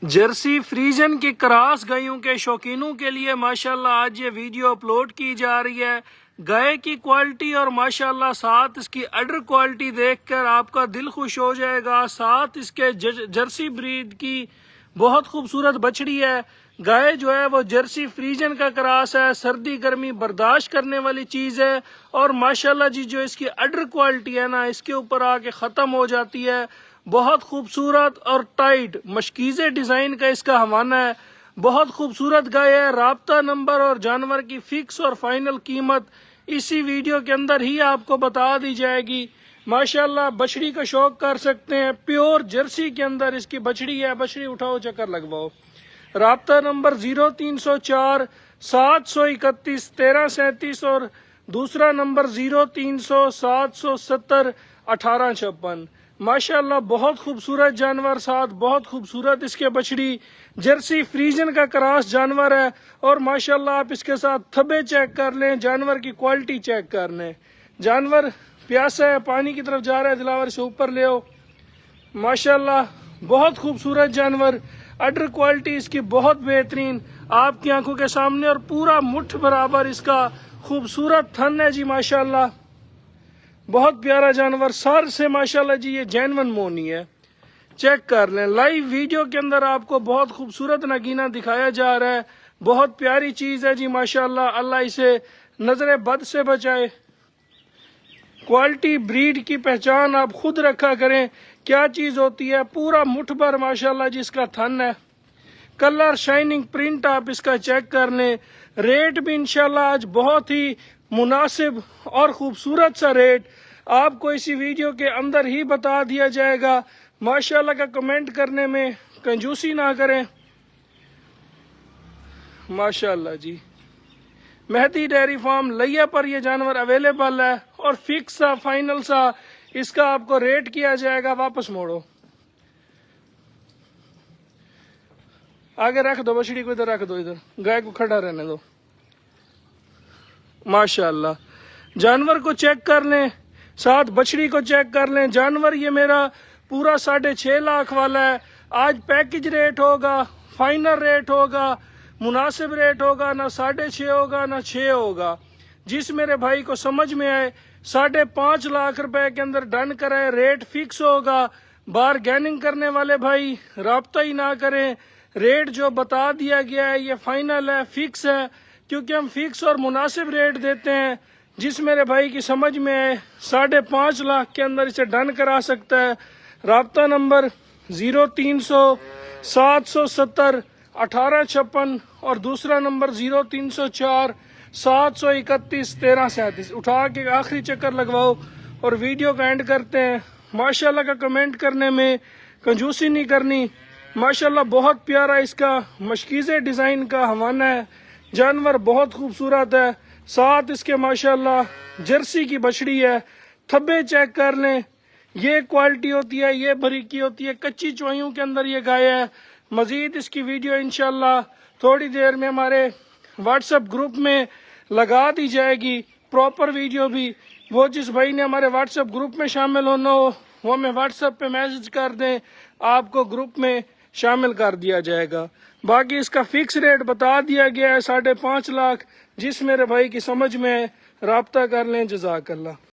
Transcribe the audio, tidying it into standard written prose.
Jersey Friesen کی cross گایوں کے شوقینوں کے لیے ماشاءاللہ آج یہ ویڈیو اپلوڈ کی جا رہی ہے۔ گائے کی کوالٹی اور ماشاءاللہ ساتھ اس کی اڈر کوالٹی دیکھ کر آپ کا دل خوش ہو جائے گا۔ ساتھ اس کے جرسی بریڈ کی بہت خوبصورت بچڑی ہے۔ گائے جو ہے وہ جرسی فریزن کا کراس ہے، سردی گرمی برداشت کرنے والی چیز ہے، اور ماشاءاللہ جی جو اس کی اڈر کوالٹی ہے نا، اس کے اوپر آ کے ختم ہو جاتی ہے۔ بہت خوبصورت اور ٹائٹ مشکیزے ڈیزائن کا اس کا حوانہ ہے۔ بہت خوبصورت گائے ہے۔ رابطہ نمبر اور جانور کی فکس اور فائنل قیمت اسی ویڈیو کے اندر ہی آپ کو بتا دی جائے گی۔ ماشاءاللہ بچڑی کا شوق کر سکتے ہیں، پیور جرسی کے اندر اس کی بچڑی ہے۔ بچڑی اٹھاؤ، چکر لگواؤ۔ رابطہ نمبر 0304 731 1337 اور دوسرا نمبر 0300 770 1856۔ ماشاءاللہ بہت خوبصورت جانور، ساتھ بہت خوبصورت اس کے بچڑی جرسی فریزن کا کراس جانور ہے، اور ماشاءاللہ آپ اس کے ساتھ تھبے چیک کر لیں، جانور کی کوالٹی چیک کر لیں۔ جانور پیاسا ہے، پانی کی طرف جا رہا ہے، دلاور سے اوپر لے آؤ۔ ماشاءاللہ بہت خوبصورت جانور، اڈر کوالٹی اس کی بہت بہترین آپ کی آنکھوں کے سامنے، اور پورا مٹھ برابر اس کا خوبصورت تھن ہے جی۔ ماشاءاللہ بہت پیارا جانور، سر سے ماشاءاللہ جی یہ جینون مونی ہے، چیک کر لیں۔ لائیو ویڈیو کے اندر آپ کو بہت خوبصورت نگینہ دکھایا جا رہا ہے، بہت پیاری چیز ہے جی ماشاءاللہ۔ اللہ اسے نظر بد سے بچائے۔ کوالٹی بریڈ کی پہچان آپ خود رکھا کریں، کیا چیز ہوتی ہے۔ پورا مٹھ بھر ماشاءاللہ جی اس کا تھن ہے، کلر شائننگ پرنٹ آپ اس کا چیک کر لیں۔ ریٹ بھی انشاءاللہ آج بہت ہی مناسب اور خوبصورت سا ریٹ آپ کو اسی ویڈیو کے اندر ہی بتا دیا جائے گا۔ ماشاءاللہ کا کمنٹ کرنے میں کنجوسی نہ کریں۔ ماشاءاللہ جی مہدی ڈیری فارم لیا پر یہ جانور اویلیبل ہے، اور فکس سا فائنل سا اس کا آپ کو ریٹ کیا جائے گا۔ واپس موڑو، آگے رکھ دو، بچڑی کو ادھر رکھ دو، ادھر گائے کو کھڑا رہنے دو۔ ماشاءاللہ جانور کو چیک کر لیں، ساتھ بچڑی کو چیک کر لیں۔ جانور یہ میرا پورا 6.5 لاکھ والا ہے۔ آج پیکج ریٹ ہوگا، فائنل ریٹ ہوگا، مناسب ریٹ ہوگا، نہ 6.5 ہوگا نہ 6 ہوگا۔ جس میرے بھائی کو سمجھ میں آئے 5.5 لاکھ روپے کے اندر ڈن کرے، ریٹ فکس ہوگا۔ بارگیننگ کرنے والے بھائی رابطہ ہی نہ کریں، ریٹ جو بتا دیا گیا ہے یہ فائنل ہے، فکس ہے، کیونکہ ہم فکس اور مناسب ریٹ دیتے ہیں۔ جس میرے بھائی کی سمجھ میں آئے 5.5 لاکھ کے اندر اسے ڈن کرا سکتا ہے۔ رابطہ نمبر 0300 770 1856 اور دوسرا نمبر 0304 731 1337۔ اٹھا کے آخری چکر لگواؤ اور ویڈیو کا اینڈ کرتے ہیں۔ ماشاءاللہ کا کمنٹ کرنے میں کنجوسی نہیں کرنی۔ ماشاءاللہ بہت پیارا اس کا مشکیزے ڈیزائن کا حوانہ ہے، جانور بہت خوبصورت ہے، ساتھ اس کے ماشاءاللہ جرسی کی بچڑی ہے۔ تھبے چیک کر لیں، یہ کوالٹی ہوتی ہے، یہ بریکی ہوتی ہے، کچی چوائیوں کے اندر یہ گائے ہے۔ مزید اس کی ویڈیو انشاءاللہ تھوڑی دیر میں ہمارے واٹس ایپ گروپ میں لگا دی جائے گی، پراپر ویڈیو بھی۔ وہ جس بھائی نے ہمارے واٹس ایپ گروپ میں شامل ہونا ہو وہ ہمیں واٹس ایپ پہ میسج کر دیں، آپ کو گروپ میں شامل کر دیا جائے گا۔ باقی اس کا فکس ریٹ بتا دیا گیا ہے 5.5 لاکھ۔ جس میرے بھائی کی سمجھ میں رابطہ کر لیں۔ جزاک اللہ۔